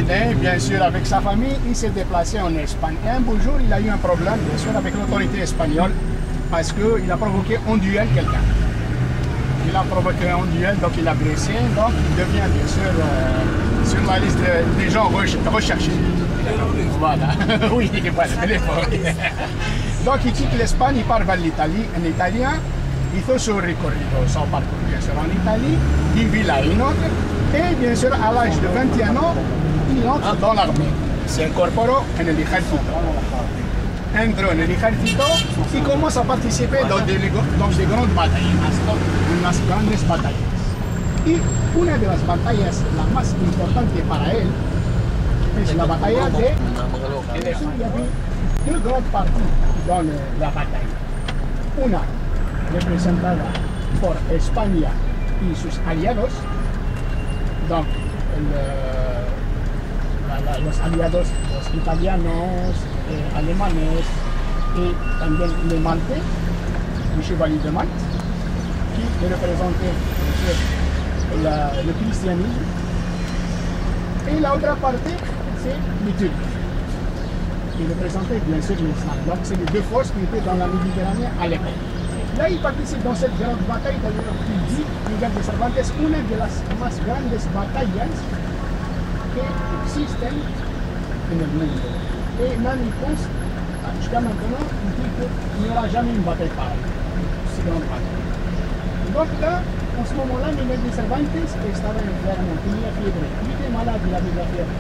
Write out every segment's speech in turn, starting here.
né, bien sûr, avec sa famille, il s'est déplacé en Espagne. Et un beau jour, il a eu un problème, bien sûr, avec l'autorité espagnole, parce qu'il a provoqué en duel quelqu'un. Il a provoqué un duel, donc il a blessé, donc il devient, bien sûr, sur la liste des gens recherchés. Voilà, oui, voilà, elle est forte. Donc il quitte l'Espagne, il part vers l'Italie, un Italien. Hizo su recorrido, son parcours, bien sûr, en Italie. Il vit là une autre. Et bien sûr, à l'âge de 21 ans, il entre dans l'armée. Se incorporó en el ejército. Entró en el ejército y commence à participer dans des grandes batailles, unas grandes batallas. Y una de las batallas, la más importante para él, es la batalla de... Il y avait deux grandes parties dans la bataille. Una representada por España y sus aliados, donc los aliados, los italianos, alemanes y también les maltais, le chevalier de Malte, qui représentait le christianisme. Et la otra parte, c'est les Turcs, qui représentaient bien sûr l'islam. Donc c'est les deux forces qui étaient dans la Méditerranée à l'époque. Là, il participe dans cette grande bataille, d'ailleurs, il dit, Miguel de Cervantes, una de las más grandes batallas que existen en el mundo. Et même il pense, jusqu'à maintenant, il dit qu'il n'y aura jamais une bataille pareille, si grande bataille. Donc là, en ce moment-là, Miguel de Cervantes estaba enfermo, tenía fiebre, il était malade, il avait de la fièvre.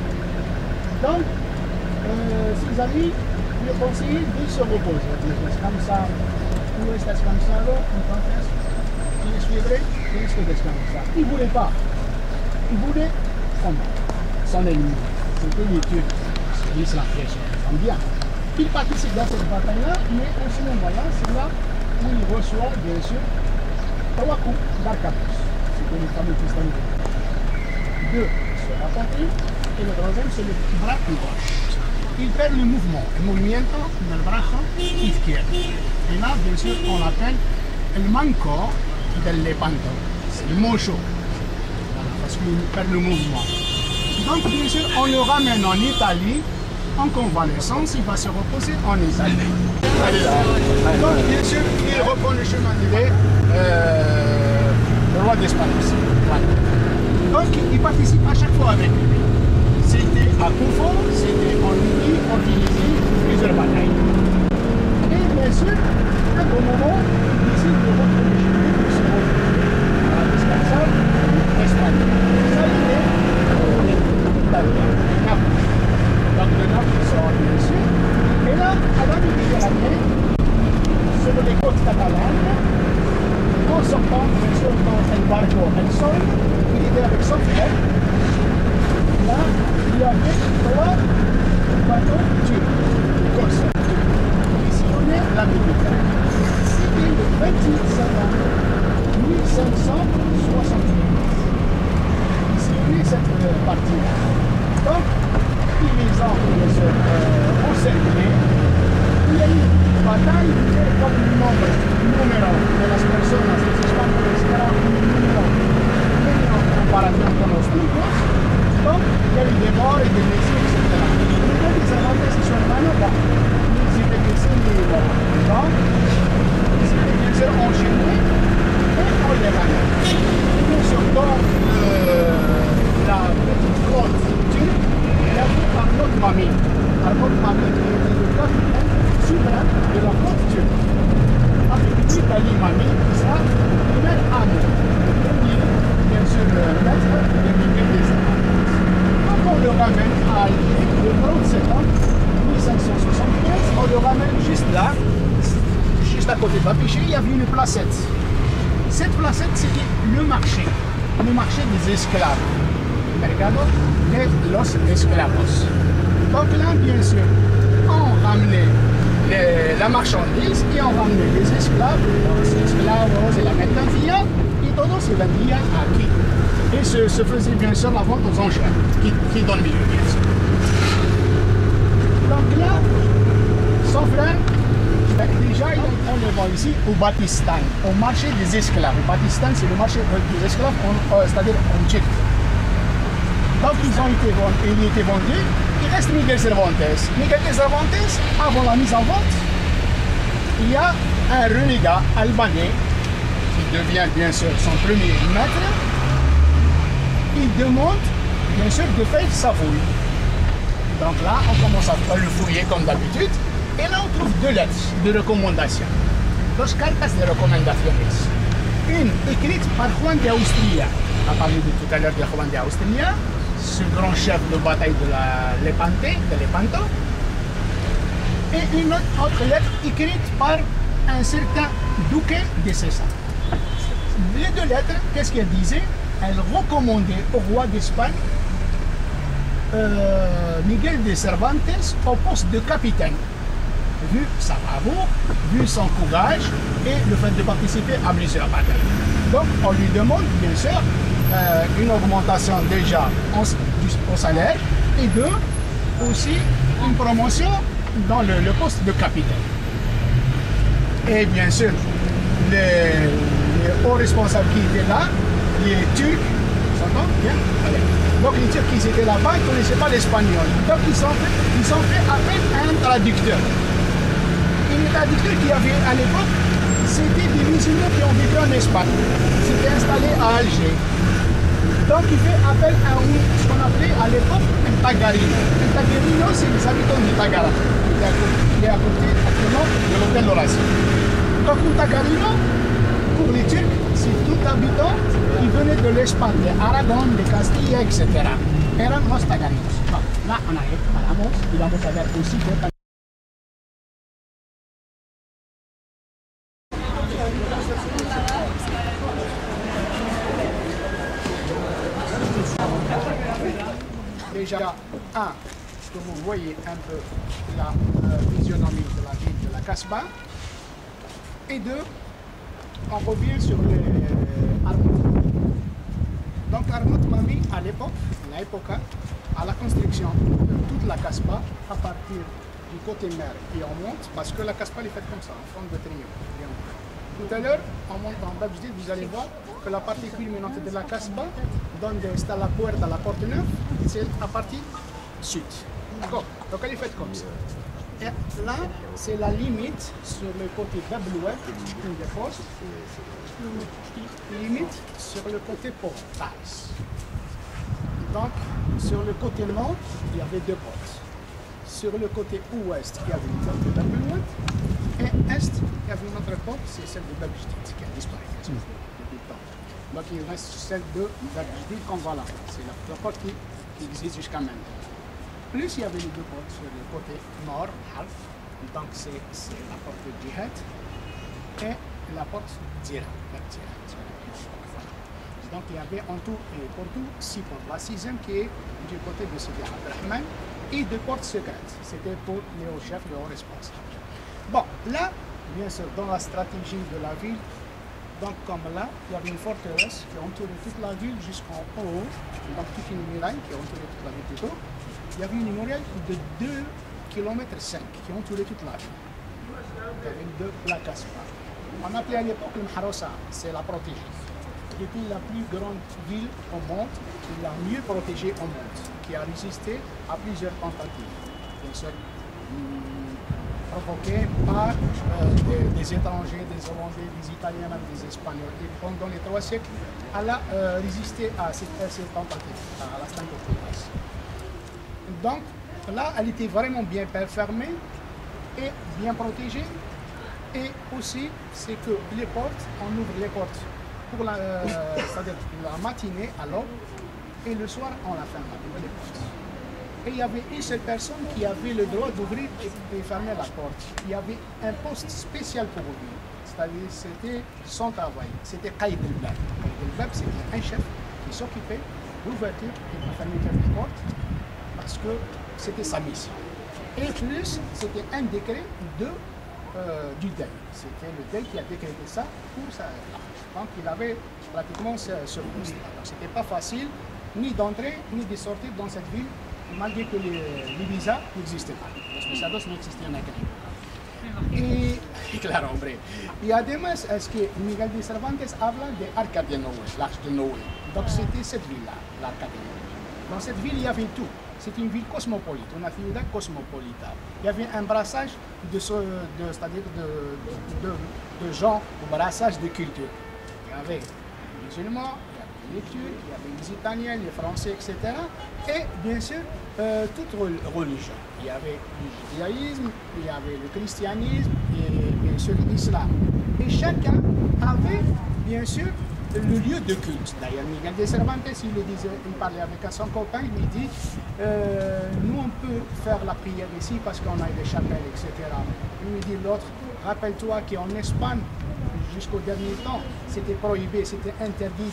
Donc, ses amis lui conseillent de se reposer, comme ça. Tú estás cansado, entonces tienes fiebre, tienes que descansar. Il ne voulait pas. Il voulait combattre son ennemi. C'était les Turcs, l'islam, bien sûr, bien. Il participe dans cette bataille-là, mais en ce moment-là, c'est là où il reçoit, bien sûr, 3 coups d'arquebuse. C'était le fameux pistolet. 2 sur la poitrine, et le troisième, c'est le bras gauche. Il perd le movimiento del brazo izquierdo. Et là, bien sûr, on l'appelle el manco del lepanto. C'est le manchot. Voilà, parce qu'il perd le mouvement. Donc, bien sûr, on le ramène en Italie. En convalescence, il va se reposer en Italie. Donc, bien sûr, il reprend le chemin du roi d'Espagne. Voilà. Donc, il participe à chaque fois avec lui. C'était à Kouffo, c'était en Libye, en Tunisie, plusieurs batailles. Et bien sûr, à un moment, il décide de retourner chez lui pour se retrouver à la descansar en Espagne. Ça, il est italien, Naples. Donc de Naples, il sort bien sûr. Et là, à la Méditerranée, sur les côtes catalanes, en sortant, bien sûr, dans el barco El Sol, il était avec son frère. Là, il y avait 3 bateaux turcs, corses, qui sillonnaient la Méditerranée. C'était le 28 septembre 1571. Ils sillonnaient cette partie-là. Donc, ils les ont encerclés. Il y a eu une bataille, comme le nombre de las personas que se están será un número pequeño en comparación con los turcos. Donc, il y a eu des morts et des blessés, etc. Miguel de Cervantes et son hermano, bon, ils étaient blessés, mais bon, donc, ils étaient bien sûr enchaînés et on les ramène. Bien sûr, dans la petite côte turque, il y avait Arnaud Mami. Arnaud Mami qui était le capitaine suprême de la côte turque. Avec l'Italie Mami, ça, le même âme, le premier, bien sûr, maître de Miguel de Cervantes. On le ramène à le 30 septembre 1575, on le ramène juste là, juste à côté de l'affiché, il y avait une placette. Cette placette, c'était le marché des esclaves. Mercado de los esclavos. Donc là, bien sûr, on ramenait la marchandise et on ramenait les esclaves, los esclavos et la mercancía, et todo se vendía aquí. Et se faisait bien sûr la vente aux enchères, qui donne mieux, bien sûr. Donc là, son frère, déjà on le voit ici au Batistan, au marché des esclaves. Le Batistan, c'est le marché des esclaves, c'est-à-dire en Tchéquie. Donc il était vendu. Il reste Miguel Cervantes. Miguel Cervantes, avant la mise en vente, il y a un renégat albanais qui devient bien sûr son premier maître. Il demande bien sûr de faire sa fouille. Donc là, on commence à le fouiller comme d'habitude. Et là, on trouve deux lettres de recommandation. Dos cartas de recomendaciones. Une écrite par Juan de Austria. On a parlé tout à l'heure de Juan de Austria, ce grand chef de bataille de Lepanto. Et une autre lettre écrite par un certain Duque de César. Les deux lettres, qu'est-ce qu'elles disaient? Elles recommandaient au roi d'Espagne Miguel de Cervantes au poste de capitaine, vu sa bravoure, vu son courage et le fait de participer à plusieurs batailles. Donc on lui demande bien sûr une augmentation déjà au salaire et aussi une promotion dans le poste de capitaine. Et bien sûr, les hauts responsables qui étaient là, les Turcs, bien. Donc les Turcs qui étaient là-bas, ils ne connaissaient pas l'espagnol. Donc ils ont fait appel à un traducteur. Et le traducteur qu'il y avait à l'époque, c'était des musulmans qui ont vécu en Espagne. C'était installé à Alger. Donc il fait appel à ce qu'on appelait à l'époque un tagarino. Un tagarino, c'est les habitants du Tagara. Il est à côté actuellement de l'hôtel Horacio. Donc un tagarino, pour les Turcs, c'est tout habitant qui venait de l'Espagne, de Aragon, de Castilla, etc. Eran los tagarinos. Bon, là, on arrive, paramos, y vamos a ver aussi que... Déjà, ce que vous voyez un peu la physionomie de la ville de la Casbah, et deux, on revient sur les Armout. Donc Armout m'a mis à l'époque, à la construction de toute la Casbah à partir du côté mer et on monte, parce que la Casbah est faite comme ça, en forme de triangle. Tout à l'heure, on monte en Bab Jdid, vous allez voir que la partie culminante de la Casbah, donde está la puerta, la porte neuve, c'est la partie sud. D'accord? Donc elle est faite comme ça. Et là, c'est la limite sur le côté d'Ablouet, une des postes, limite sur le côté portage. Donc, sur le côté nord, il y avait deux portes. Sur le côté ouest, il y avait une porte d'Ablouet, et est, il y avait une autre porte, c'est celle de Bab Jdid, qui a disparu depuis le temps. Donc, il reste celle de Bab Jdid qu'on voit là. C'est la porte qui existe jusqu'à maintenant. Plus il y avait les deux portes sur le côté nord, donc c'est la porte de Djihad et la porte d'Ira. Donc il y avait en tout et pour tout 6 portes. La 6e qui est du côté de Sidi Abdelrahman et 2 portes secrètes. C'était pour les hauts chefs, les hauts responsables. Bon, là, bien sûr, dans la stratégie de la ville, donc comme là, il y avait une forteresse qui entourait toute la ville jusqu'en haut, donc toute une muraille qui entourait toute la ville plutôt. Il y avait une muraille de 2,5 km qui entourait toute la ville. Avec de la Casbah. On appelait à l'époque le Mharossa, c'est la protégée. C'était la plus grande ville au monde, la mieux protégée au monde, qui a résisté à plusieurs tentatives. Bien sûr, provoquées par des étrangers, des Hollandais, des Italiens, même des Espagnols. Et pendant les 3 siècles, elle a résisté à ces tentatives, à la Stankovitas. Donc là, elle était vraiment bien fermée et bien protégée. Et aussi, c'est que les portes, on ouvre les portes pour c'est-à-dire la matinée à l'aube et le soir, on la ferme les portes. Et il y avait une seule personne qui avait le droit d'ouvrir et fermer la porte. Il y avait un poste spécial pour lui. C'est-à-dire c'était son travail. C'était Qaïd el-Bab. Qaïd el-Bab, c'était un chef qui s'occupait de l'ouverture et de la fermeture des portes parce que c'était sa mission. Et plus, c'était un décret du Dey. C'était le Dey qui a décrété ça pour ça. Donc il avait pratiquement ce poste-là. Donc c'était pas facile ni d'entrer ni de sortir dans cette ville, malgré que les visas n'existaient pas. Los visados no existían acá. Y claro, hombre. Y además es que Miguel de Cervantes habla de Arca de Noé, l'Arche de Noé. Donc c'était cette ville-là, l'Arca de Noé. Dans cette ville, il y avait tout. C'est une ville cosmopolite, une ville cosmopolite. Il y avait un brassage c'est-à-dire de gens, un brassage de culture. Il y avait les musulmans, il y avait les Turcs, il y avait les Italiens, les Français, etc. Et bien sûr, toute religion. Il y avait le judaïsme, il y avait le christianisme et bien sûr l'islam. Et chacun avait bien sûr le lieu de culte. D'ailleurs, Miguel de Cervantes, il parlait avec son copain, il lui dit nous on peut faire la prière ici parce qu'on a des chapelles, etc. Il lui dit l'autre, rappelle-toi qu'en Espagne, jusqu'au dernier temps, c'était prohibé, c'était interdit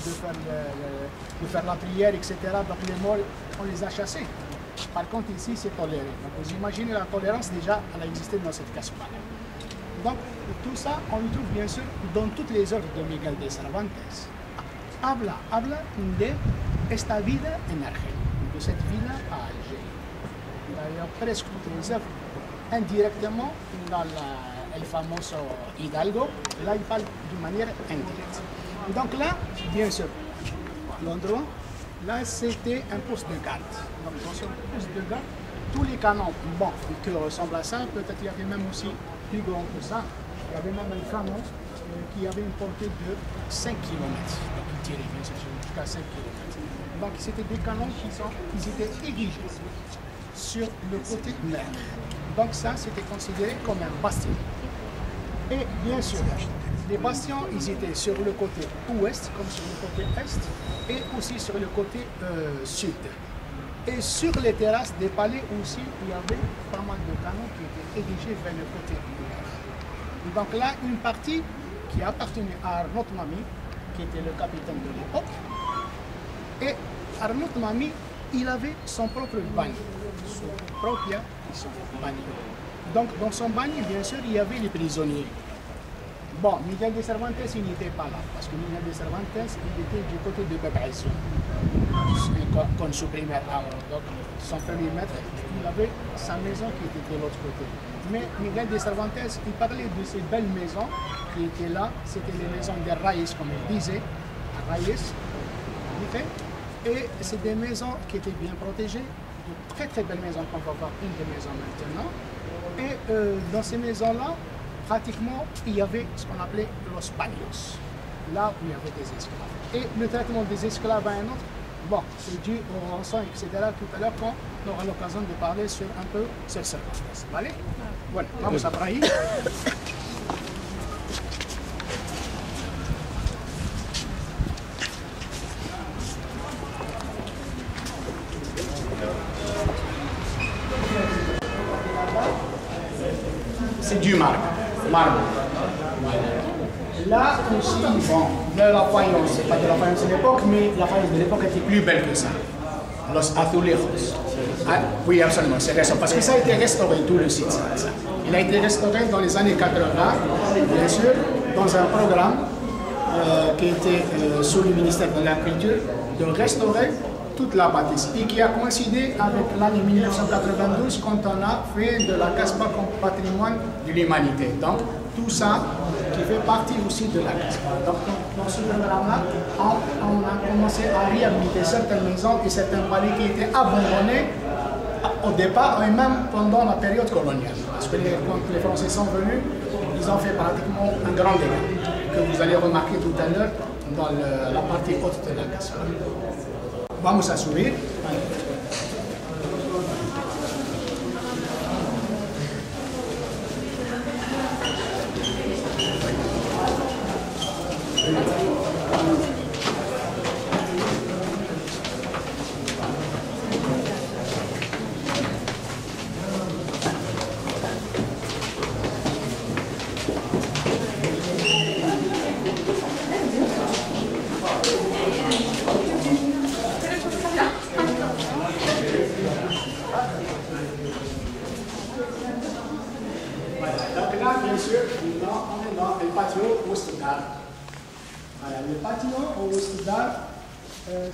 de faire la prière, etc. Donc les morts, on les a chassés. Par contre, ici, c'est toléré. Donc vous imaginez la tolérance déjà, elle a existé dans cette Casbah. Donc, tout ça, on le trouve bien sûr dans toutes les œuvres de Miguel de Cervantes. Habla de esta vida en Argel, de cette ville à Algérie. D'ailleurs, presque toutes les œuvres, indirectement, dans le fameux Hidalgo, là, il parle d'une manière indirecte. Donc là, bien sûr, l'endroit, là, c'était un poste de garde. Donc, dans ce poste de garde, tous les canons, bon, qui ressemblent à ça, peut-être qu'il y avait même aussi plus grand que ça. Il y avait même un canon qui avait une portée de 5 km. Donc il tirait bien sûr jusqu'à 5 km. Donc c'était des canons qui étaient érigés sur le côté mer. Donc ça, c'était considéré comme un bastion. Et bien sûr, les bastions, ils étaient sur le côté ouest, comme sur le côté est, et aussi sur le côté sud. Et sur les terrasses des palais aussi, il y avait pas mal de canons qui étaient érigés vers le côté nord. Donc là, une partie qui appartenait à Arnaud Mami, qui était le capitaine de l'époque. Et Arnaud Mami, il avait son propre bagne, son propre bagne. Donc dans son bagne, bien sûr, il y avait les prisonniers. Bon, Miguel de Cervantes, il n'était pas là, parce que Miguel de Cervantes, il était du côté de Bebaïsou, comme supprimé avant. Donc, son premier maître, il avait sa maison qui était de l'autre côté. Mais Miguel de Cervantes, il parlait de ces belles maisons qui étaient là, c'était les maisons des Raïs, comme il disait, Raïs, et c'est des maisons qui étaient bien protégées, de très très belles maisons, qu'on va voir une des maisons maintenant. Et dans ces maisons-là, pratiquement, il y avait ce qu'on appelait los paños, là où il y avait des esclaves. Et le traitement des esclaves à un autre, bon, c'est dû au rançon, etc. Tout à l'heure, quand on aura l'occasion de parler sur un peu cette circonstance. Allez? Voilà, vamos a por ahí. C'est du marbre. Là aussi, bon, de la faïence, c'est pas de la faïence de l'époque, mais la faïence de l'époque était plus belle que ça. Los azulejos. Ah, oui, absolument, c'est récent. Parce que ça a été restauré, tout le site. Ça. Il a été restauré dans les années 80, bien sûr, dans un programme qui était sous le ministère de la Culture, de restaurer toute la bâtisse et qui a coïncidé avec l'année 1992 quand on a fait de la Casbah comme patrimoine de l'humanité. Donc tout ça qui fait partie aussi de la Casbah. Donc dans ce programme-là, on a commencé à réhabiliter certaines maisons et certains palais qui étaient abandonnés au départ et même pendant la période coloniale. Parce que quand les Français sont venus, ils ont fait pratiquement un grand dégât que vous allez remarquer tout à l'heure dans la partie haute de la Casbah. Vamos a subir.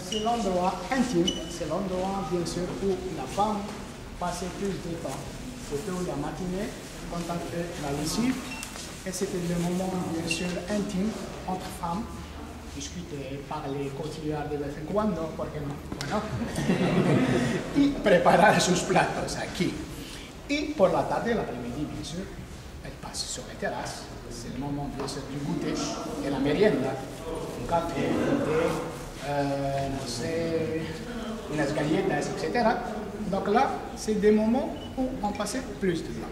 C'est l'endroit intime, c'est l'endroit bien sûr où la femme passait plus de temps, surtout la matinée, quand on fait la lessive, et c'était le moment bien sûr intime entre femmes, discuter, parler, continuar de vez en cuando, ¿por qué no? Bueno, y preparar sus platos aquí. Y por la tarde, l'après-midi, bien sûr, elle passe sur les terrasses. C'est le moment, bien sûr, du goûter et la merienda. Un café, un thé, no sé, unas galletas, etc. Donc là, c'est des moments où on passait plus de temps.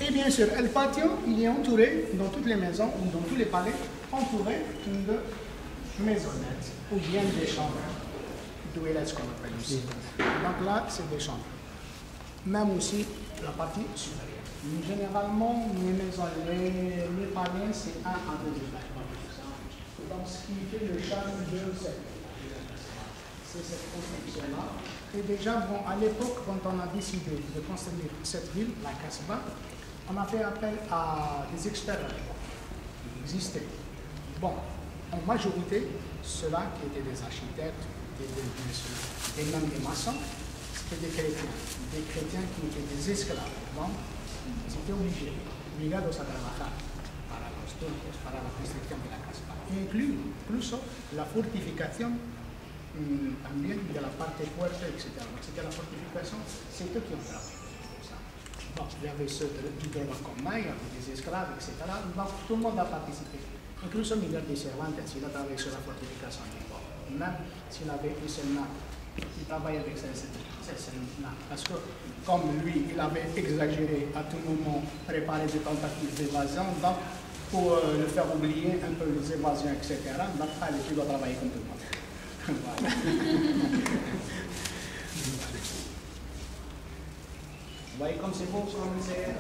Et bien sûr, le patio, il est entouré, dans toutes les maisons ou dans tous les palais, entouré de maisonnettes ou bien des chambres. Douillettes, qu'on appelle ici. Donc là, c'est des chambres. Même aussi la partie supérieure. Généralement, les maisons, les palais, c'est 1 à 2 étages. Donc, ce qui fait le charme de cette construction-là. Et déjà, bon, à l'époque, quand on a décidé de construire cette ville, la Casbah, on a fait appel à des experts qui existaient. Bon, en majorité, ceux-là qui étaient des architectes, des même des maçons, c'était des chrétiens qui étaient des esclaves. Donc, ils étaient obligés, obligados a trabajar para los turcos, para la construcción de la Casbah. Incluso la fortificación también de la parte fuerte, etc. C'était la fortification, c'est eux qui ont travaillé. Bon, il y avait ceux du droit commun, il y avait des esclaves, etc. Donc, tout le monde a participé. Incluso Miguel de Cervantes, il a travaillé sur la fortification. Même s'il avait une seule main, il travaillait avec cette main. Parce que, comme lui, il avait exagéré à tout moment, préparé des tentatives d'évasion, donc, pour le faire oublier un peu les évasions, etc. Donc, allez, tu dois travailler comme tout le monde. Voilà. Vous voyez comme c'est beau, c'est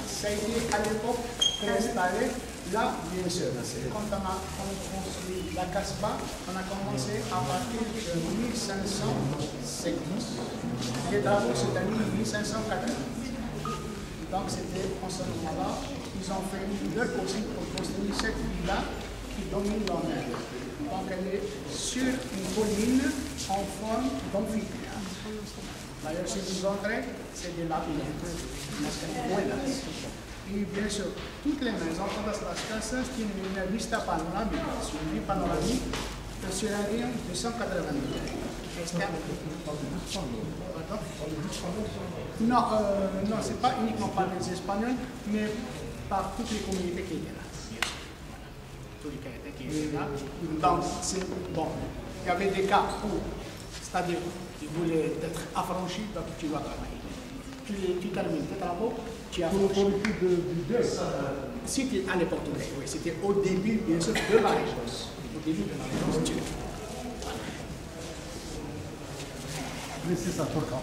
ça a été à l'époque installé là, bien sûr. Quand on a construit la Casbah, on a commencé à partir de 1570. Les travaux se terminent en 1580. Donc c'était en ce moment-là, ils ont fait leur possible pour construire cette ville-là qui domine la mer. Donc elle est sur une colline en forme d'amphithéâtre. D'ailleurs, si vous entrez, c'est de la ville. Et bien sûr, toutes les maisons, todas las casas tienen una vista panorámica, sur une vue panoramique sur un rayon de 180 mètres. Non, non, ce n'est pas uniquement par les Espagnols, mais par toutes les communautés qui étaient là. Donc, bon, il y avait des cas où, c'est-à-dire, tu voulais être affranchi, donc tu dois travailler. Tu termines tes travaux, tu as affranchi. C'était à l'époque, oui, c'était au début, bien sûr, de la Régence. Au début de la Régence turque.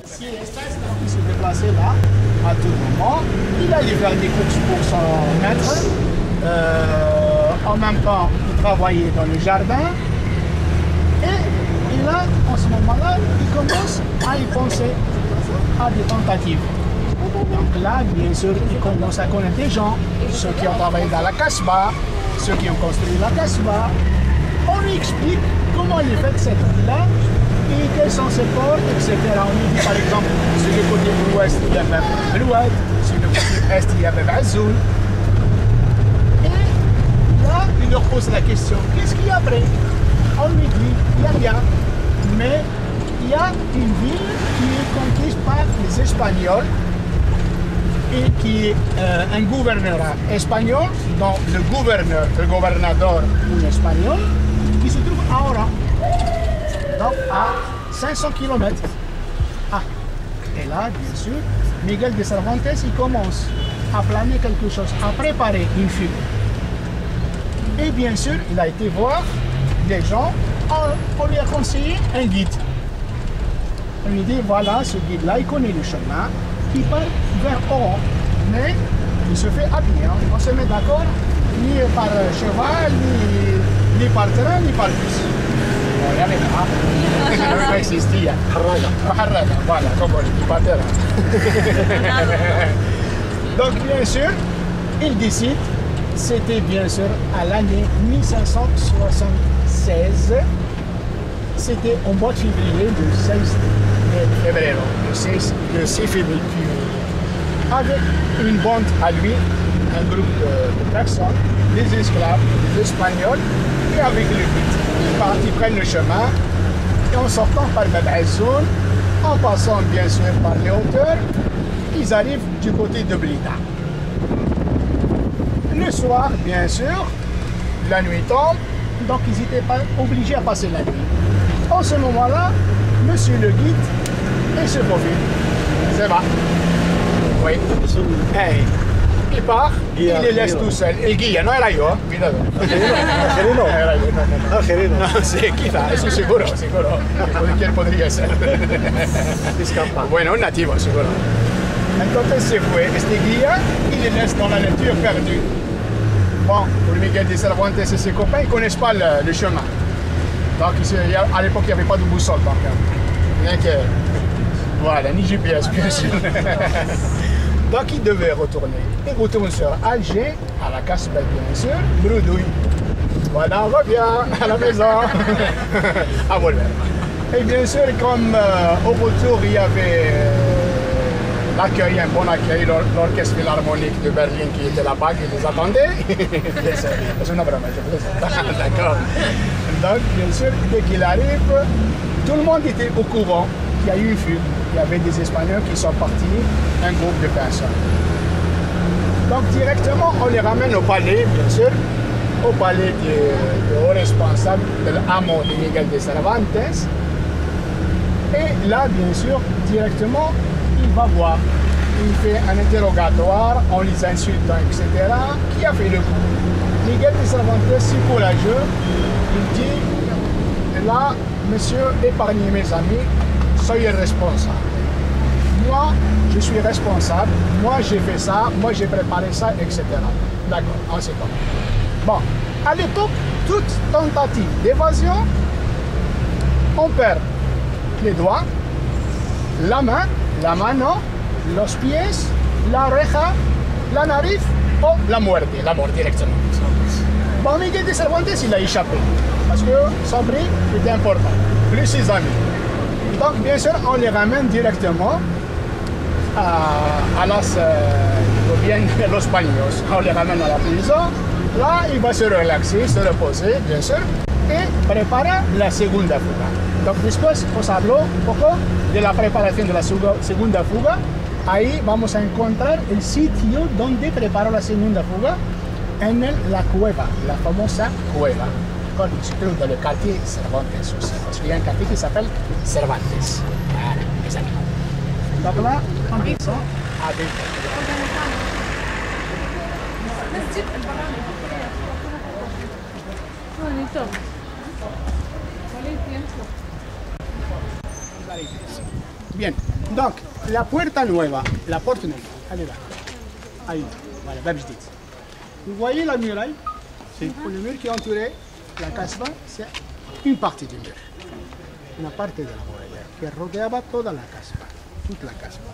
Si il se déplaçait là, à tout moment, il allait faire des courses pour son maître. En même temps, il travaillait dans le jardin. Et là, en ce moment-là, il commence à y penser à des tentatives. Donc là, bien sûr, il commence à connaître des gens, ceux qui ont travaillé dans la Casbah, ceux qui ont construit la Casbah. On lui explique comment il est fait cette ville-là, et quels sont ses ports, etc. On lui dit par exemple, sur le côté ouest, il y avait Belouad, sur le côté est, il y avait Azul. Et là, il leur pose la question, qu'est-ce qu'il y a après? On lui dit, il y a rien, mais il y a une ville qui est conquise par les Espagnols et qui est un gouverneur espagnol, dont le gobernador espagnol, qui se trouve à Oran. Donc à 500 km. Ah, et là, bien sûr, Miguel de Cervantes, il commence à planer quelque chose, à préparer une fugue. Et bien sûr, il a été voir des gens, on lui a conseillé un guide. On lui dit, voilà, ce guide-là, il connaît le chemin, il part vers Oran, mais il se fait à pied. On se met d'accord, ni par cheval, ni par train, ni par bus. No existía. Voilà, comme on dit, pas terrain. Donc, bien sûr, il décide, c'était bien sûr à l'année 1576, c'était au mois de février, le 6 février, avec une bande à lui, un groupe de personnes, des esclaves, des Espagnols, et avec le guide. Ils prennent le chemin, et en sortant par Bab Azoun, en passant bien sûr par les hauteurs, ils arrivent du côté de Blida. Le soir, bien sûr, la nuit tombe, donc ils n'étaient pas obligés à passer la nuit. En ce moment-là, monsieur le guide, il se profile. C'est va. Oui. Hey. Il part, il les laisse tout seul. Il guía, no era yo, cuidado. Argelino. Era yo, no. Argelino. No, sí, quizá, eso seguro. ¿Quién podría ser? Escapa. Bueno, un nativo, seguro. Entonces se fue, este guía, il les laisse dans la nature perdue. Bon, pour Miguel de Cervantes et ses copains, ils ne connaissent pas le chemin. Donc, à l'époque, il n'y avait pas de boussole, donc. Rien que. Voilà, ni GPS, bien sûr. Donc, ils devaient retourner. Ils retournent sur Alger, à la Casbah, bien sûr, bredouille. Voilà, on revient à la maison. À Volver. Et bien sûr, comme au retour, il y avait l'accueil, un bon accueil, l'orchestre philharmonique de Berlin qui était là-bas, qui les attendait. C'est une vraiment, d'accord. Donc, bien sûr, dès qu'il arrive, tout le monde était au courant qu'il y a eu une fuite. Il y avait des Espagnols qui sont partis, un groupe de personnes. Donc, directement, on les ramène au palais, bien sûr, au palais du haut responsable de l'hameau de Miguel de Cervantes. Et là, bien sûr, directement, il va voir. Il fait un interrogatoire en les insultant, etc. Qui a fait le coup? Miguel de Cervantes, si courageux, il dit, là, monsieur, épargnez mes amis, soyez responsable. Moi, je suis responsable, moi j'ai fait ça, moi j'ai préparé ça, etc. D'accord, on sait pas. Bon, à l'époque, toute tentative d'évasion, on perd les doigts, la mano, los pies, la oreja, la nariz ou la mort directement. Bon, Miguel de Cervantes, il a échappé, parce que son prix était important, plus ses amis. Donc, bien sûr, on les ramène directement à los Baños. On les ramène à la prison. Là, il va se relaxer, se reposer, bien sûr, et préparer la segunda fuga. Donc, después os hablo un poco de la preparación de la segunda fuga. Ahí vamos a encontrar el sitio donde preparó la segunda fuga, en la cueva, la famosa cueva. Qui se trouve dans le quartier Cervantes aussi, parce qu'il y a un quartier qui s'appelle Cervantes. Voilà, mes amis. Donc là, on descend avec... Bien, donc la puerta nueva, la porte neuve, elle est là. Ahí, voilà, Bab Jdid. Vous voyez la muraille? C'est le mur qui est entouré. La Casbah, c'est une partie du mur, une partie de la muralla qui rodeaba toda la Casbah, toute la Casbah.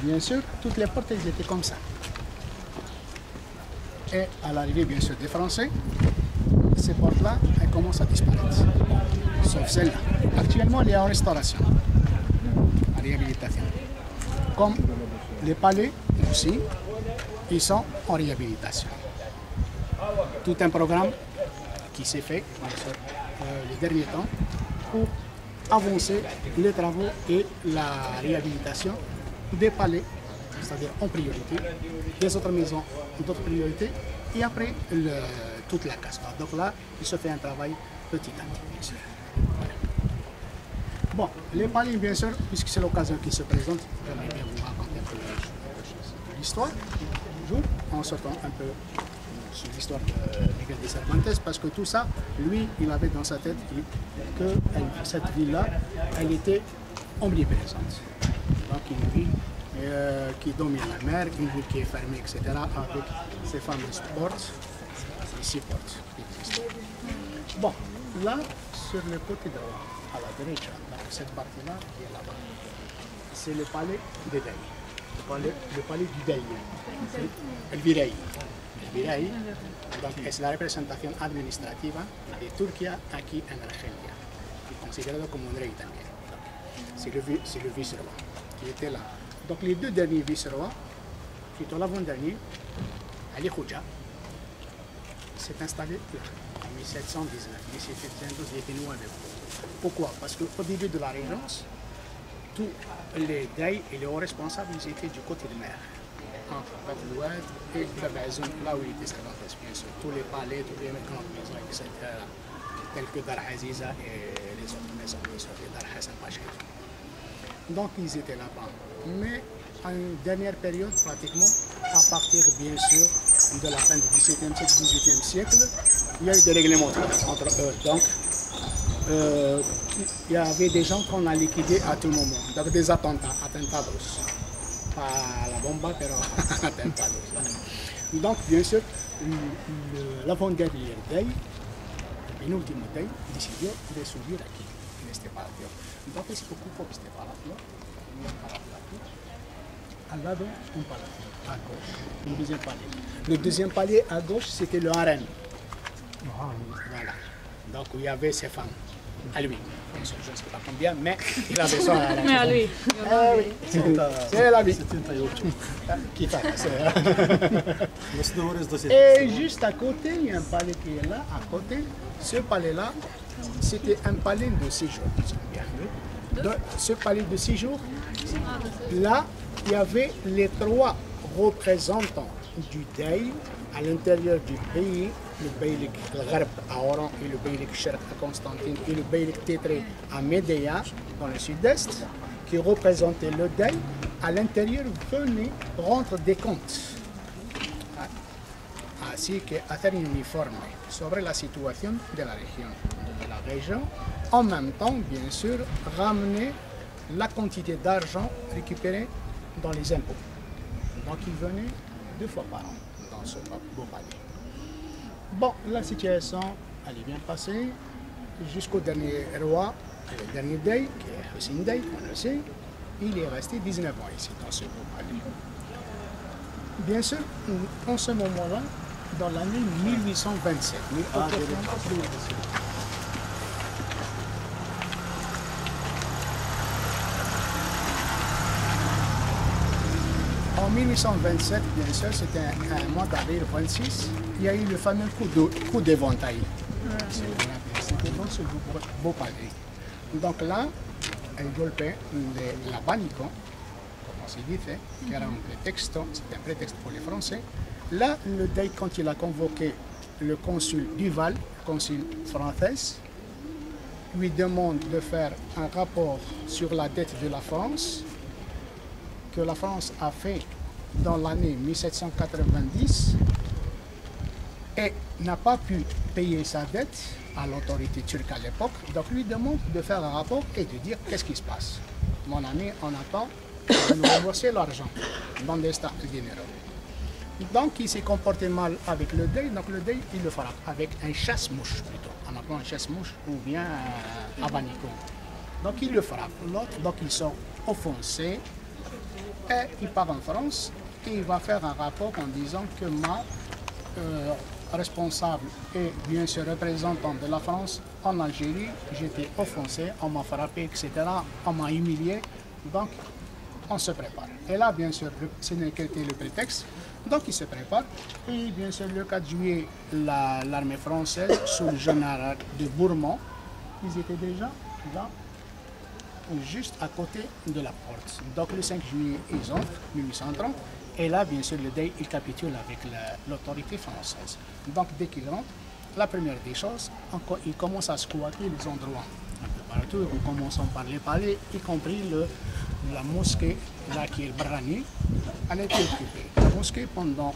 Bien sûr, toutes les portes étaient comme ça. Et à l'arrivée, bien sûr, des Français, ces portes-là, elles commencent à disparaître, sauf celle-là. Actuellement, elle est en restauration, en réhabilitation. Comme les palais aussi, ils sont en réhabilitation. Tout un programme qui s'est fait les derniers temps pour avancer les travaux et la réhabilitation des palais, c'est-à-dire en priorité, des autres maisons d'autres priorités, et après toute la Casbah. Donc là, il se fait un travail petit à petit, bien sûr. Voilà. Bon, les palais, bien sûr, puisque c'est l'occasion qui se présente, j'aimerais bien vous raconter un peu de l'histoire, toujours, en sortant un peu sur l'histoire de Miguel de Cervantes, parce que tout ça, lui, il avait dans sa tête que cette ville-là, elle était omniprésente. Donc une ville qui domine la mer, une ville qui est fermée, etc., avec ces fameuses portes, ces 6 portes qui existent. Bon, là, sur le côté droit, à la droite, cette partie-là qui est là-bas, c'est le palais de Dey, le palais du Dey, el Virey. El Virey, donc, es la representación administrativa de Turquía aquí en Argelia, y considerado como un rey también. C'est le vice-roi qui était là. Donc les 2 derniers vice-rois, plutôt l'avant-dernier, Ali Khouja, s'est installé là, en 1719. 1712, il était nouveau. Pourquoi? Parce qu'au début de la Régence, tous les Dey et les hauts responsables, ils étaient du côté de mer. Entre Bab-el-Oued et Babazoun, là où il était Cervantes, bien sûr. Tous les palais, toutes les grandes maisons, etc. Telles que Dar Aziza et les autres maisons, bien sûr, et Dar Hassan Pacha. Donc ils étaient là-bas. Mais en une dernière période, pratiquement, à partir bien sûr de la fin du XVIIe siècle, XVIIIe siècle, il y a eu des règlements entre eux. Donc, il y avait des gens qu'on a liquidés à tout moment. Donc des atentados. Pas la bomba, pero atentados. Donc bien sûr, l'avant-dernier Dey, le penúltimo Dey, decidió de subir aquí, en este patio. Entonces ocupó este palacio, al lado un palacio, à gauche, un deuxième palais. Le deuxième palais à gauche, c'était le harem. Voilà. Donc il y avait ses femmes, à lui. Je ne sais pas combien, mais il avait ça à la Mais à lui. Ah oui, c'est la vie. Qui fait, Et juste à côté, il y a un palais qui est là, à côté. Ce palais-là, c'était un palais de séjour. Ce palais de séjour, là, il y avait les trois représentants du Dey à l'intérieur du pays, le Beylik Gharb à Oran et le Beylik Sharq à Constantine et le Beylik Tétré à Médéa dans le sud-est, qui représentaient le Dey, à l'intérieur venaient rendre des comptes, ainsi qu'être uniforme sur la situation de la région, en même temps, bien sûr, ramener la quantité d'argent récupérée dans les impôts. Donc ils venaient 2 fois par an dans ce beau palais. Bon, la situation, elle est bien passée jusqu'au dernier roi, le dernier Dey, qui est Hussein Dey, on le sait. Il est resté 19 ans ici, dans ce beau palais. Bien sûr, en ce moment-là, dans l'année 1827, en 1827, bien sûr, c'était un mois d'avril 26, il y a eu le fameux coup d'éventail. C'était dans ce beau palais. Donc là, el golpe de l'abanico, comme se dit, qui era un prétexte, c'était un prétexte pour les Français. Là, le Dey, quand il a convoqué le consul Duval, consul français, lui demande de faire un rapport sur la dette de la France, que la France a fait dans l'année 1790 et n'a pas pu payer sa dette à l'autorité turque à l'époque. Donc lui demande de faire un rapport et de dire qu'est-ce qui se passe. Mon ami, on attend de nous rembourser l'argent dans des stars généraux. Donc il s'est comporté mal avec le Dey, donc le Dey il le frappe avec un chasse-mouche plutôt, en appelant un chasse-mouche ou bien un abanico. Donc il le frappe, l'autre, donc ils sont offensés et il part en France et il va faire un rapport en disant que ma responsable et bien sûr représentant de la France en Algérie, j'étais offensé, on m'a frappé, etc., on m'a humilié, donc on se prépare. Et là, bien sûr, ce n'est qu'était le prétexte, donc il se prépare. Et bien sûr, le 4 juillet, l'armée française, sous le général de Bourmont, ils étaient déjà là, juste à côté de la porte. Donc le 5 juillet, ils entrent, 1830, et là, bien sûr, le Dey, il capitule avec l'autorité française. Donc dès qu'il rentre, la première des choses, il commence à squatter les endroits. Un peu partout, en commençant par les palais, y compris la mosquée, là qui est le Brani, elle a été occupée. La mosquée, pendant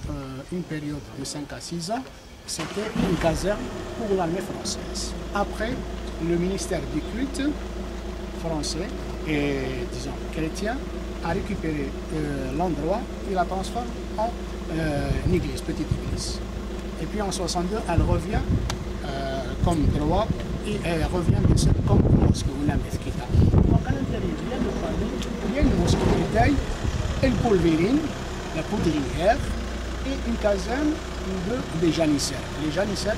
une période de 5 à 6 ans, c'était une caserne pour l'armée française. Après, le ministère du culte français et, disons, chrétien a récupéré l'endroit et la transforme en une église, petite église. Et puis en 62, elle revient comme droit et elle revient bien sûr comme mosquée ou la mezquita. Donc à l'intérieur, il y a le palais, il y a une mosquée de taille, une polverine, la poudrière et une caserne des janissaires. Les janissaires,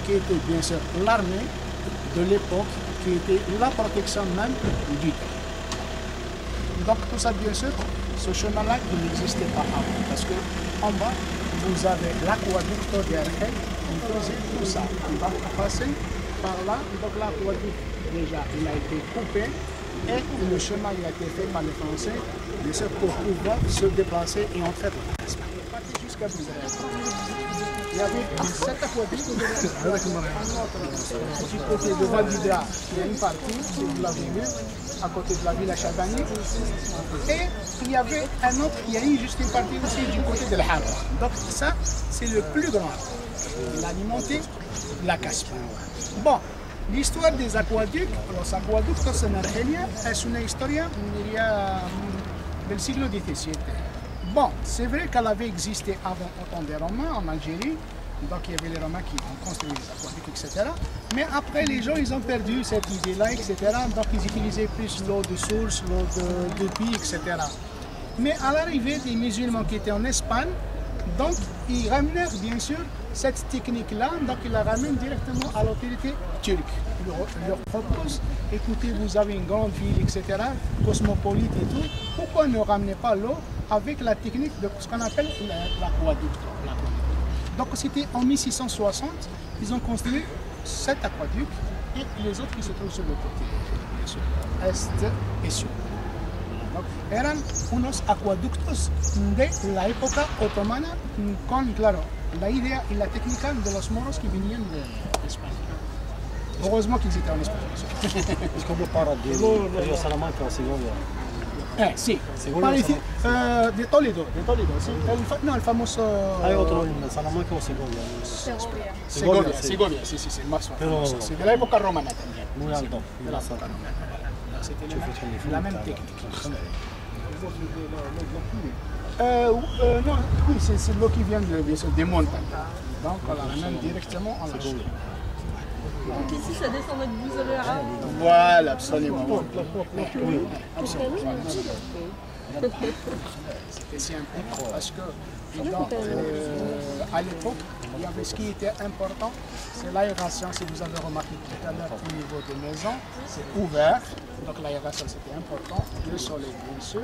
qui étaient bien sûr l'armée de l'époque, qui était la protection même du temps. Donc tout ça, bien sûr, ce chemin-là qui n'existait pas avant, parce qu'en bas, vous avez l'aqueduc d'Erhel il faisait tout ça. Il va passer par là. Donc l'aqueduc, déjà, il a été coupé. Et le chemin il a été fait par les Français, pour pouvoir se déplacer et entrer dans l'Espagne. Jusqu'à Bruxelles. Il y avait cet aqueduc, du côté de Valvidra, il y a une partie, si vous l'avez vu, à côté de la ville à Charbani. Et il y avait un autre, il y a eu juste une partie aussi du côté de la Havre. Donc ça, c'est le plus grand. Il a alimenté la Caspa. Bon. L'histoire des aqueducs, los acueductos en Argelia es una historia, diría, del siglo XVII. Bon, c'est vrai qu'elle avait existé avant au temps des Romains en Algérie, donc il y avait les Romains qui ont construit les aqueducs, etc. Mais après, les gens, ils ont perdu cette idée-là, etc. Donc ils utilisaient plus l'eau de source, l'eau de puits, etc. Mais à l'arrivée des musulmans qui étaient en Espagne, donc ils ramenèrent bien sûr cette technique-là, donc ils la ramènent directement à l'autorité turque. Ils leur proposent, écoutez, vous avez une grande ville, etc., cosmopolite et tout, pourquoi ne ramenez pas l'eau avec la technique de ce qu'on appelle l'aqueduc. Donc c'était en 1660, ils ont construit cet aqueduc et les autres qui se trouvent sur le côté, bien sûr, est et sud. Eran unos acueductos de la época otomana con, claro, la idea y la técnica de los moros qui venían de Espagne. Heureusement qu'ils étaient en Espagne. Es como para de Salamanca o Segovia. Sí, parece, de Toledo, sí. No, el famoso... Hay otro en Salamanca o Segovia. Segovia, sí, el más famoso. Sí, de la época romana también. Muy alto. De la época romana. C'était la même technique. Non, oui, c'est l'eau qui vient des montagnes. Donc on la ramène directement en Algérie. Donc ici, ça descend notre boussole arabe. Voilà, absolument. Oui, absolument. C'était si important parce que à l'époque, il y avait ce qui était important, c'est l'aération. Si vous avez remarqué tout à l'heure au niveau des maisons, c'est ouvert. Donc l'aération c'était important, le soleil bien sûr,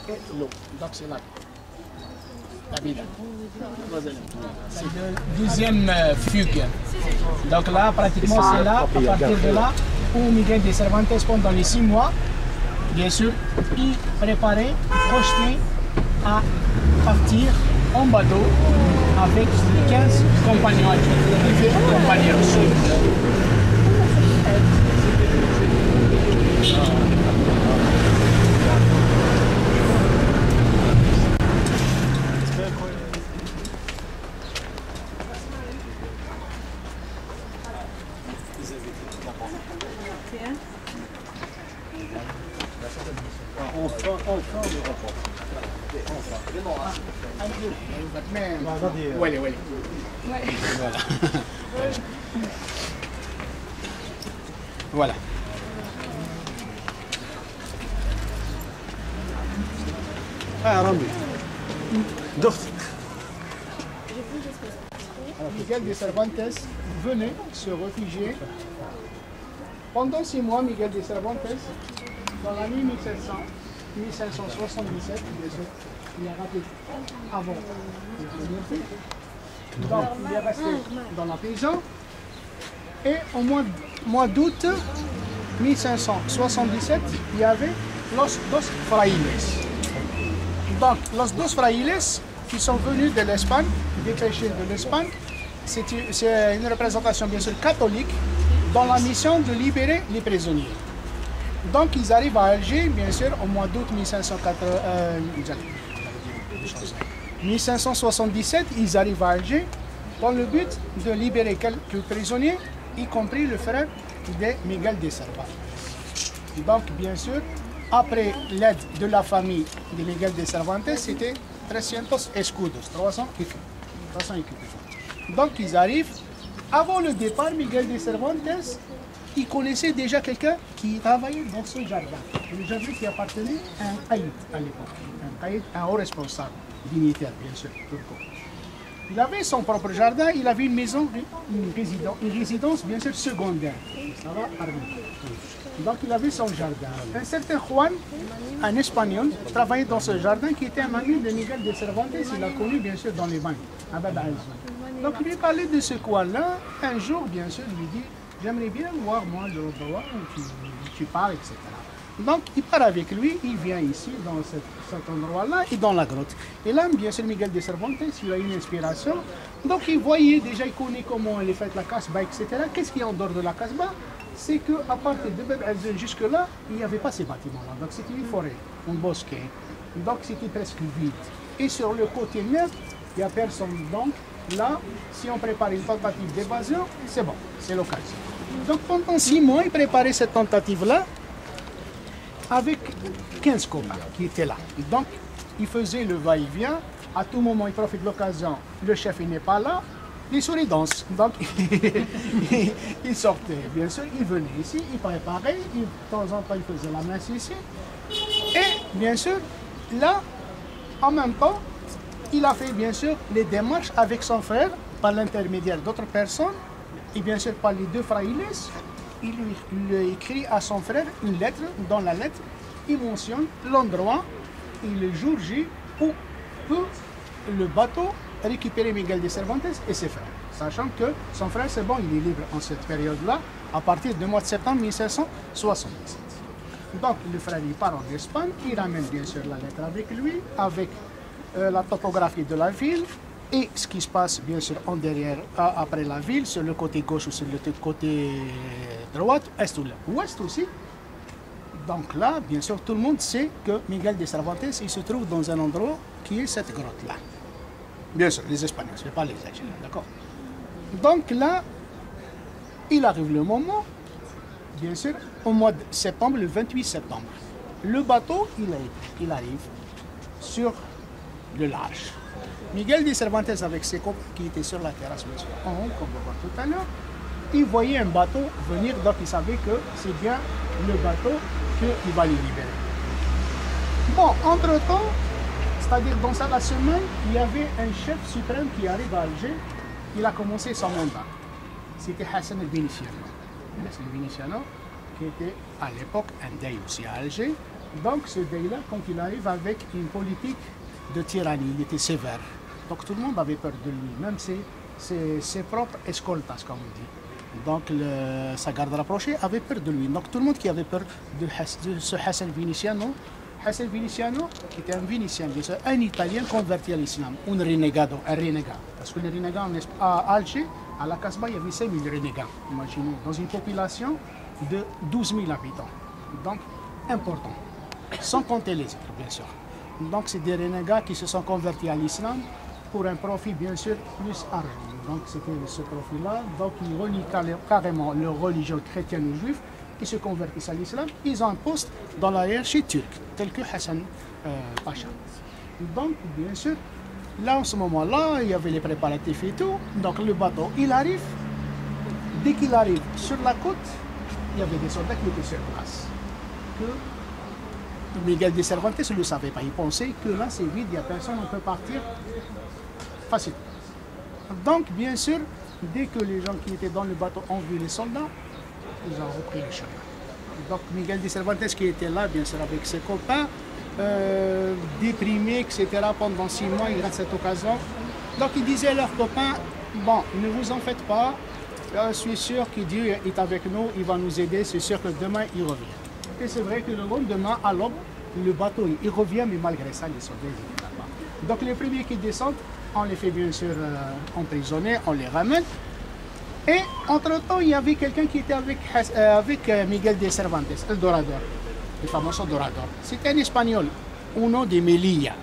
et l'eau. Donc c'est la vida. C'est le deuxième fugue. Donc là, pratiquement c'est là, à partir de là, où Miguel de Cervantes pendant les 6 mois, bien sûr, il préparait, projetait à partir en bateau avec 15 compagnons, compagnons. Huele. Voilà. Voilà. Rami. Miguel de Cervantes venait se réfugier. Pendant 6 mois, Miguel de Cervantes, dans l'année 1577, il est rappelé avant de venir. Donc, il est resté dans la prison. Et au mois d'août 1577, il y avait los dos frailes. Donc, los dos frailes qui sont venus de l'Espagne, dépêchés de l'Espagne, c'est une représentation bien sûr catholique dans la mission de libérer les prisonniers. Donc, ils arrivent à Alger, bien sûr, au mois d'août 1577, ils arrivent à Alger dans le but de libérer quelques prisonniers, y compris le frère de Miguel de Cervantes. Donc, bien sûr, après l'aide de la famille de Miguel de Cervantes, c'était 300 escudos, 300 écus. Donc, ils arrivent. Avant le départ, Miguel de Cervantes, il connaissait déjà quelqu'un qui travaillait dans ce jardin. Le jardin qui appartenait à un caïd à l'époque. Un caïd, un haut responsable, dignitaire, bien sûr, turco. Il avait son propre jardin, il avait une maison, une résidence bien sûr secondaire. Ça va, donc il avait son jardin. Un certain Juan, un Espagnol, travaillait dans ce jardin qui était un ami de Miguel de Cervantes. Il l'a connu bien sûr dans les vins, à Bab Donc lui parlait de ce coin-là. Un jour, bien sûr, lui dit, j'aimerais bien voir moi l'endroit où tu pars, etc. Donc il part avec lui, il vient ici, dans cet endroit-là, et dans la grotte. Et là, bien sûr, Miguel de Cervantes, il a une inspiration. Donc il voyait déjà, il connaît comment elle est faite la Casbah, etc. Qu'est-ce qu'il y a en dehors de la Casbah? C'est qu'à partir de Bab el-Zin jusque-là, il n'y avait pas ces bâtiments-là. Donc c'était une forêt, un bosquet. Donc c'était presque vide. Et sur le côté nord, il n'y a personne. Donc là, si on prépare une tentative d'évasion, c'est bon, c'est l'occasion. Donc pendant 6 mois, il préparait cette tentative-là avec 15 copains qui étaient là. Donc il faisait le va-et-vient. À tout moment, il profite de l'occasion. Le chef, il n'est pas là. Les souris dansent. Donc il sortait, bien sûr, il venait ici, il préparait, de temps en temps, il faisait la messe ici. Et bien sûr, là, en même temps, il a fait bien sûr les démarches avec son frère par l'intermédiaire d'autres personnes et bien sûr par les 2 frailes. Il lui écrit à son frère une lettre. Dans la lettre, il mentionne l'endroit et le jour J où peut le bateau récupérer Miguel de Cervantes et ses frères. Sachant que son frère, c'est bon, il est libre en cette période-là, à partir du mois de septembre 1777. Donc le frère, il part en Espagne, il ramène bien sûr la lettre avec lui, avec la topographie de la ville et ce qui se passe bien sûr en derrière, après la ville, sur le côté gauche ou sur le côté droit, est ou ouest aussi. Donc là, bien sûr, tout le monde sait que Miguel de Cervantes, il se trouve dans un endroit qui est cette grotte-là. Bien sûr, les Espagnols, ce n'est pas les Algériens, d'accord? Donc là, il arrive le moment, bien sûr, au mois de septembre, le 28 septembre. Le bateau, il arrive sur le large. Miguel de Cervantes, avec ses copains qui étaient sur la terrasse, bien sûr, en haut, comme on voit tout à l'heure, il voyait un bateau venir, donc il savait que c'est bien le bateau qu'il va les libérer. Bon, entre-temps, c'est-à-dire dans la semaine, il y avait un chef suprême qui arrive à Alger. Il a commencé son mandat. C'était Hassan el-Beniciano. Hassan el-Beniciano, qui était à l'époque un dey aussi à Alger. Donc ce dey-là, quand il arrive avec une politique de tyrannie, il était sévère. Donc tout le monde avait peur de lui, même ses propres escoltas, comme on dit. Donc sa garde rapprochée avait peur de lui. Donc tout le monde qui avait peur de ce Hassan el-Beniciano, Hassan el-Beniciano était un Vénitien, un Italien converti à l'islam, un renégat. Parce que les renégats à Alger, à la Casbah, il y avait 5 000 renégats, imaginez, dans une population de 12 000 habitants. Donc, important, sans compter les autres, bien sûr. Donc, c'est des renégats qui se sont convertis à l'islam pour un profit, bien sûr, plus argent. Donc, c'était ce profit-là. Donc, ils relient carrément leur religion chrétienne ou juive. Ils se convertissent à l'islam, ils ont un poste dans la hiérarchie turque, tel que Hassan Pacha. Donc, bien sûr, là, en ce moment-là, il y avait les préparatifs et tout. Donc, le bateau, il arrive. Dès qu'il arrive sur la côte, il y avait des soldats qui étaient sur place. Que Miguel de Cervantes ne le savait pas. Il pensait que là, c'est vide, il n'y a personne, on peut partir facilement. Donc, bien sûr, dès que les gens qui étaient dans le bateau ont vu les soldats, ils ont repris le chemin. Donc Miguel de Cervantes qui était là, bien sûr, avec ses copains, déprimés, etc. pendant 6 mois, il rate cette occasion. Donc il disait à leurs copains, bon, ne vous en faites pas, je suis sûr que Dieu est avec nous, il va nous aider, c'est sûr que demain il revient. Et c'est vrai que le lendemain, à l'aube, le bateau il revient, mais malgré ça, les soldats étaient là-bas. Donc les premiers qui descendent, on les fait bien sûr emprisonner, on les ramène. Et entre-temps, il y avait quelqu'un qui était avec Miguel de Cervantes, el Dorador, le fameux Dorador. C'était un Espagnol, au nom de Melilla.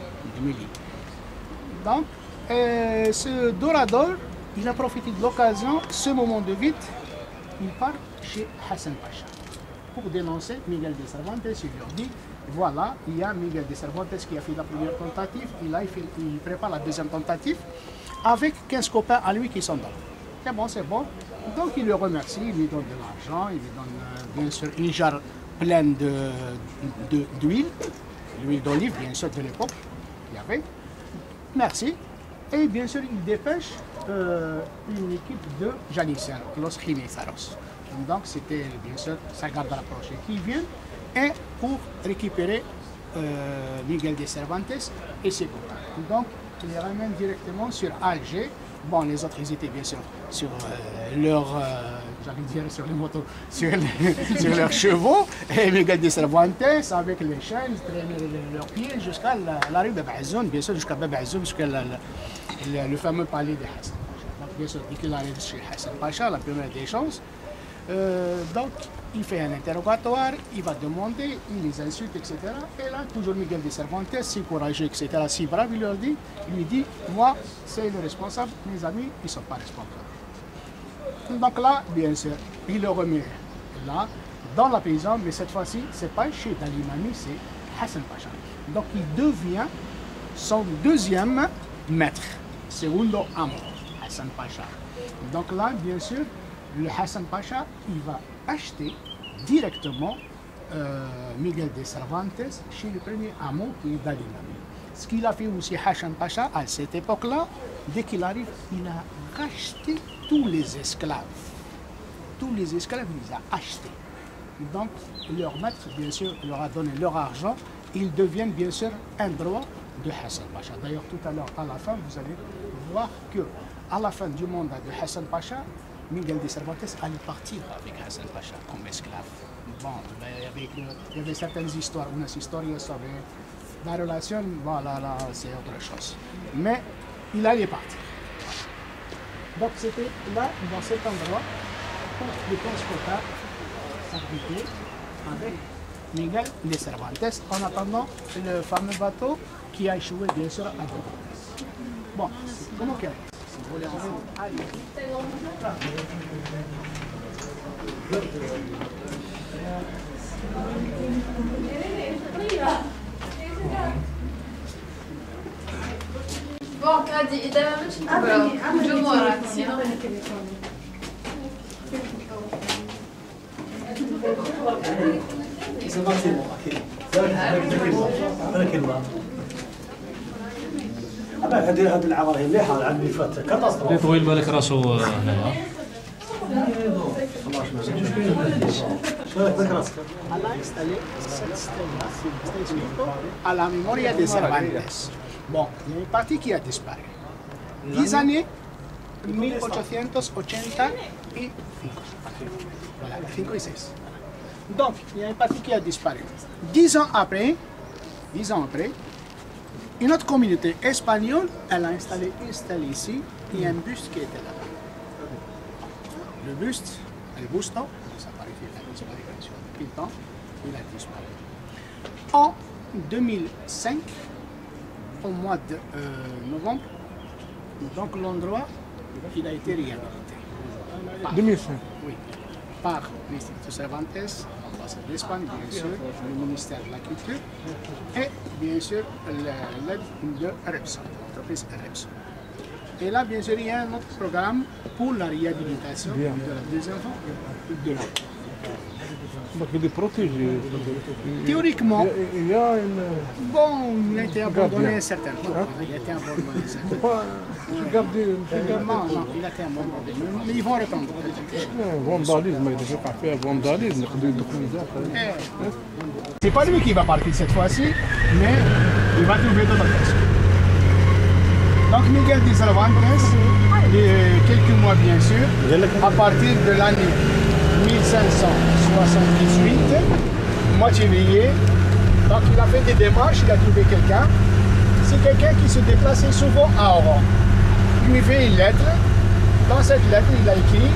Donc, ce Dorador, il a profité de l'occasion, ce moment de vide, il part chez Hassan Pacha pour dénoncer Miguel de Cervantes. Il lui dit, voilà, il y a Miguel de Cervantes qui a fait la première tentative, il prépare la deuxième tentative, avec 15 copains à lui qui sont là. C'est bon, c'est bon. Donc il le remercie, il lui donne de l'argent, il lui donne bien sûr une jarre pleine d'huile, l'huile d'olive bien sûr de l'époque, il y avait. Merci. Et bien sûr il dépêche une équipe de janissaires, los Jimizaros. Donc c'était bien sûr sa garde rapprochée qui vient et pour récupérer Miguel de Cervantes et ses copains. Donc il les ramène directement sur Alger Bon, les autres, ils étaient bien sûr sur j'allais dire sur les motos, sur leurs chevaux. Et Miguel de Cervantes, avec les chaînes, ils traînaient leurs pieds jusqu'à la rue Bab Azoun, bien sûr, jusqu'à Bab Azoun, jusqu'à le fameux palais de Hassan Pacha. Donc, bien sûr, dès qu'il arrive chez Hassan Pacha, la première des choses, donc, il fait un interrogatoire, il va demander, il les insulte, etc. Et là, toujours Miguel de Cervantes, si courageux, etc., si brave, il lui dit, moi, c'est le responsable, mes amis, ils ne sont pas responsables. Donc là, bien sûr, il le remet là, dans la paysanne, mais cette fois-ci, ce n'est pas chez Dalimani, c'est Hassan Pacha. Donc, il devient son deuxième maître, segundo amo, Hassan Pacha. Donc là, bien sûr, le Hassan Pacha, il va acheter directement Miguel de Cervantes chez le premier amo qui est Dalimani. Ce qu'il a fait aussi Hassan Pacha à cette époque-là, dès qu'il arrive, il a racheté tous les esclaves. Tous les esclaves, il les a achetés. Donc, leur maître, bien sûr, leur a donné leur argent. Ils deviennent, bien sûr, un droit de Hassan Pacha. D'ailleurs, tout à l'heure, à la fin, vous allez voir que à la fin du mandat de Hassan Pacha, Miguel de Cervantes allait partir avec Hassan Pacha comme esclave. Bon, il y avait certaines histoires, une histoire sobre la relation, voilà, là, c'est autre chose. Mais il allait partir. Donc c'était là, dans cet endroit, où le transporteur s'arrêtait avec Miguel de Cervantes en attendant le fameux bateau qui a échoué, bien sûr, à Bordeaux. Bon, comment qu'il y a? Si vous voulez allez. Bon, Kadi, إذا ما مش نقبل جمهورك هذه العماره مليحه عندي فتره كاتاستروف اللي طويل بالك راسه هنايا Elle a installé cette stèle-là, c'est escrito à la memoria de Cervantes. Bon, il y a une partie qui a disparu. 10 années 1885. Voilà, 5 et 6. Donc, il y a une partie qui a disparu. 10 ans après, une autre communauté espagnole, elle a installé une stèle ici, et un buste qui était là-bas. Le buste, el busto, ça paraît qu'il a disparu depuis le temps, il a disparu. En 2005, au mois de novembre, donc l'endroit, il a été réhabilité. 2005. Oui, par l'Institut Cervantes, l'ambassade d'Espagne, bien sûr, le ministère de la Culture, et bien sûr l'aide de Repsol, l'entreprise Repsol. Et là, bien sûr, il y a un autre programme pour la réhabilitation des enfants de l'enfant. Donc il est protégé. Théoriquement, Il y a une. bon, il a été abandonné un certain temps. Il a été abandonné un certain temps. Non, il a été abandonné. Mais ils vont reprendre. فانداليزم اذا وقع فيها فانداليزم يقدروا يدخلوا داخل. C'est pas lui qui va partir cette fois-ci, mais il va trouver d'autres personnes. Donc Miguel de Cervantes, quelques mois bien sûr, à partir de l'année 1578, mois de février, donc il a fait des démarches, il a trouvé quelqu'un. C'est quelqu'un qui se déplaçait souvent à Oran. Il lui fait une lettre. Dans cette lettre, il a écrit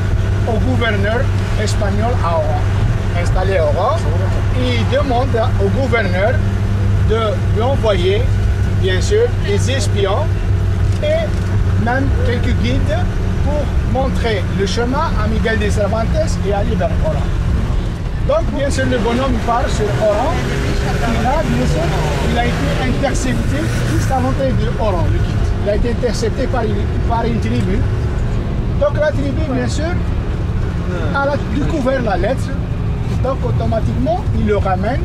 au gouverneur espagnol à Oran, installé à Oran. Il demande au gouverneur de lui envoyer, bien sûr, des espions et même quelques guides pour montrer le chemin à Miguel de Cervantes et aller vers Oran. Donc, bien sûr, le bonhomme part sur Oran. Et là, bien sûr, il a été intercepté juste à l'entrée de Oran, le guide. Il a été intercepté par une tribu. Donc, la tribu, bien sûr, a découvert la lettre. Donc, automatiquement, il le ramène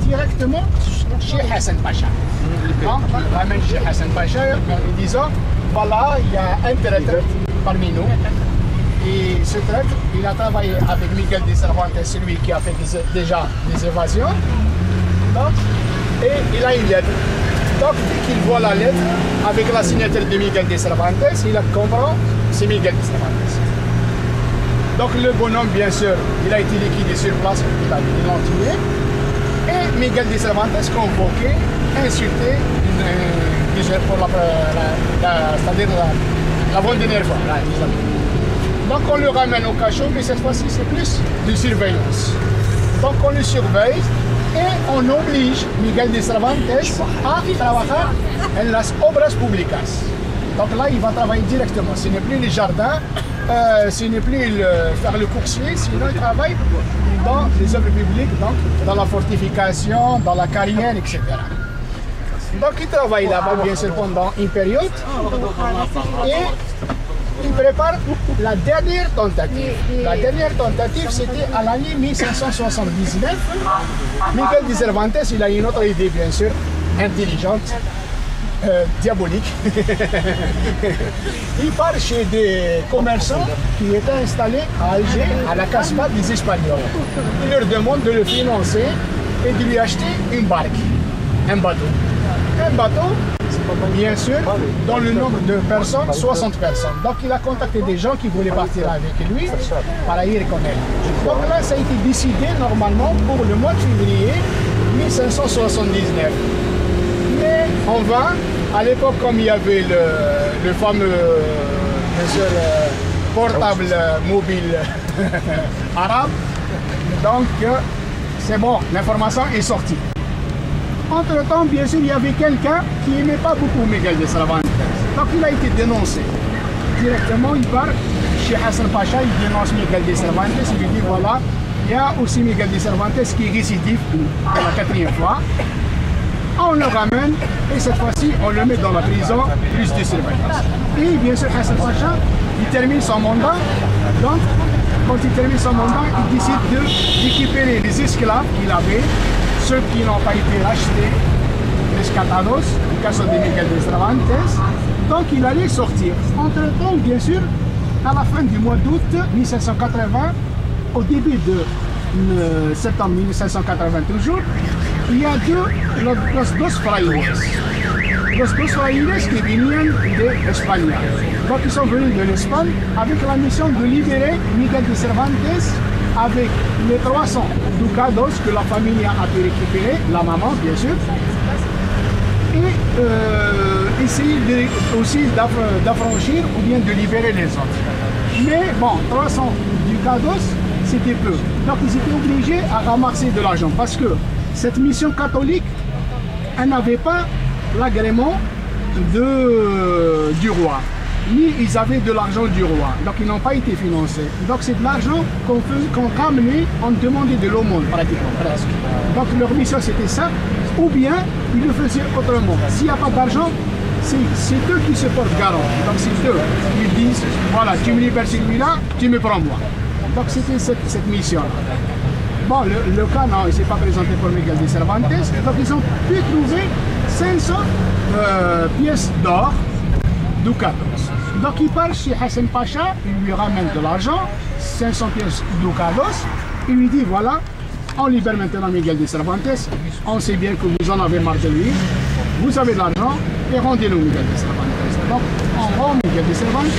directement chez Hassan Pacha. Donc, il ramène chez Hassan Pacha en lui disant, voilà, il y a un traître parmi nous. Et ce traître, il a travaillé avec Miguel de Cervantes, celui qui a fait déjà des évasions. Donc, et il a une lettre Donc, dès qu'il voit la lettre avec la signature de Miguel de Cervantes, il comprend c'est Miguel de Cervantes. Donc, le bonhomme, bien sûr, il a été liquidé sur place, ils l'ont tué. Et Miguel de Cervantes convoqué, insulté, pour c'est-à-dire l'avant-dernière fois. Donc, on le ramène au cachot, mais cette fois-ci, c'est plus de surveillance. Donc, on le surveille. Et on oblige Miguel de Cervantes à trabajar en las obras públicas. Donc là, il va travailler directement. Ce n'est plus le jardin, ce n'est plus faire le coursier, sinon il travaille dans les œuvres publiques, donc dans la fortification, dans la carrière, etc. Donc il travaille là-bas, bien sûr, pendant une période. Et il prépare la dernière tentative. La dernière tentative, c'était à l'année 1579. Miguel de Cervantes, il a une autre idée, bien sûr, intelligente, diabolique. Il part chez des commerçants qui étaient installés à Alger, à la Casbah des Espagnols. Il leur demande de le financer et de lui acheter une barque, un bateau. Un bateau, bien sûr, dans le nombre de personnes, 60 personnes. Donc il a contacté des gens qui voulaient partir avec lui para ir con él. Donc là, ça a été décidé normalement pour le mois de février 1579. Mais en vain, à l'époque, comme il y avait le fameux bien sûr, portable mobile arabe, donc c'est bon, l'information est sortie. Entre-temps, bien sûr, il y avait quelqu'un qui n'aimait pas beaucoup Miguel de Cervantes. Donc il a été dénoncé. Directement, il part chez Hassan Pacha, il dénonce Miguel de Cervantes, il lui dit voilà, il y a aussi Miguel de Cervantes qui est récidive pour la 4e fois. On le ramène et cette fois-ci, on le met dans la prison, plus de surveillance. Et bien sûr, Hassan Pacha, il termine son mandat. Donc, quand il termine son mandat, il décide d'équiper les esclaves qu'il avait, ceux qui n'ont pas été rachetés, rescatados, au cas de Miguel de Cervantes. Donc il allait sortir. Entre-temps, bien sûr, à la fin du mois d'août 1780, au début de septembre 1780 toujours, il y a los dos frailes. Los dos frailes qui venían de Espagne. Donc ils sont venus de l'Espagne avec la mission de libérer Miguel de Cervantes avec les 300 ducados que la famille a pu récupérer, la maman bien sûr, et essayer aussi d'affranchir ou bien de libérer les autres. Mais bon, 300 ducados, c'était peu. Donc ils étaient obligés à ramasser de l'argent parce que cette mission catholique, elle n'avait pas l'agrément du roi. Ni ils avaient de l'argent du roi, donc ils n'ont pas été financés. Donc c'est de l'argent qu'on ramenait, on demandait de l'aumône pratiquement, presque. Donc leur mission c'était ça, ou bien ils le faisaient autrement. S'il n'y a pas d'argent, c'est eux qui se portent garant. Donc c'est eux, ils disent, voilà, tu me libères celui-là, tu me prends moi. Donc c'était cette mission. Bon, le cas, non, il ne s'est pas présenté pour Miguel de Cervantes, donc ils ont pu trouver 500 pièces d'or, ducados. Donc il part chez Hassan Pacha, il lui ramène de l'argent, 500 pièces ducados, il lui dit voilà, on libère maintenant Miguel de Cervantes, on sait bien que vous en avez marre de lui, vous avez de l'argent et rendez-le Miguel de Cervantes. Donc on rend Miguel de Cervantes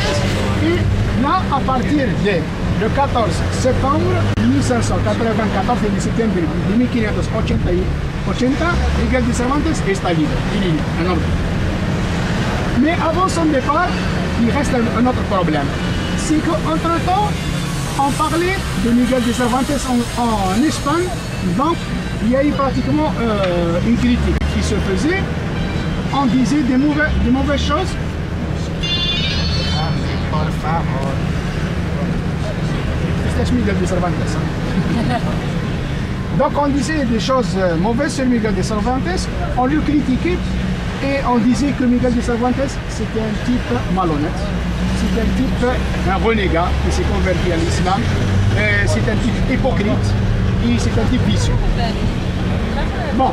et là à partir du 14 septembre 1594 de septembre de 1580, Miguel de Cervantes está libre, il est libre, en ordre. Mais avant son départ, il reste un autre problème. C'est qu'entre-temps, on parlait de Miguel de Cervantes en Espagne, donc il y a eu pratiquement une critique qui se faisait. On disait des mauvaises choses. C'est Miguel de Cervantes. Donc on disait des choses mauvaises sur Miguel de Cervantes, on le critiquait. Et on disait que Miguel de Cervantes, c'était un type malhonnête, c'est un type, un renégat qui s'est converti à l'islam, c'est un type hypocrite et c'est un type vicieux. Bon,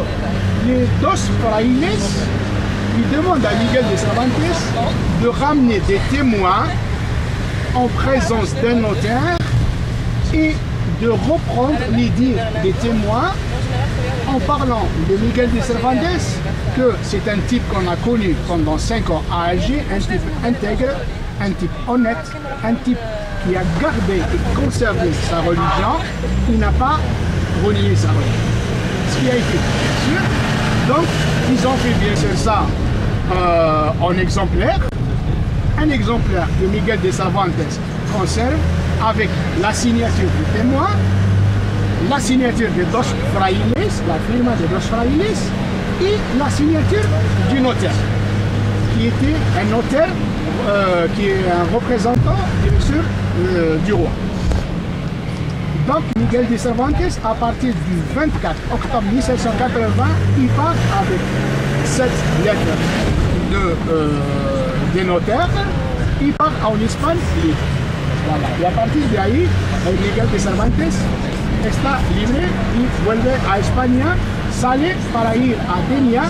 les dos frailes, ils demandent à Miguel de Cervantes de ramener des témoins en présence d'un notaire et de reprendre les dires des témoins en parlant de Miguel de Cervantes que c'est un type qu'on a connu pendant 5 ans à Alger, un type intègre, un type honnête, un type qui a gardé et conservé sa religion, il n'a pas renié sa religion. Ce qui a été bien sûr. Donc, ils ont fait bien sûr ça en exemplaire. Un exemplaire que Miguel de Cervantes conserve avec la signature du témoin, la signature de Dos Frailes, la firma de Dos Frailes, et la signature du notaire, qui était un notaire, qui est un représentant, bien sûr, du roi. Donc Miguel de Cervantes, à partir du 24 octobre 1780, il part avec cette lettre des notaires, il part en Espagne libre. Voilà. Y a partir de ahí, Miguel de Cervantes está libre y vuelve a España, sale para ir a Denia,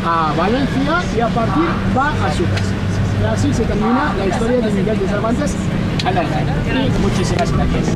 a Valencia y a partir va a su casa. Y así se termina la historia de Miguel de Cervantes. Y muchísimas gracias.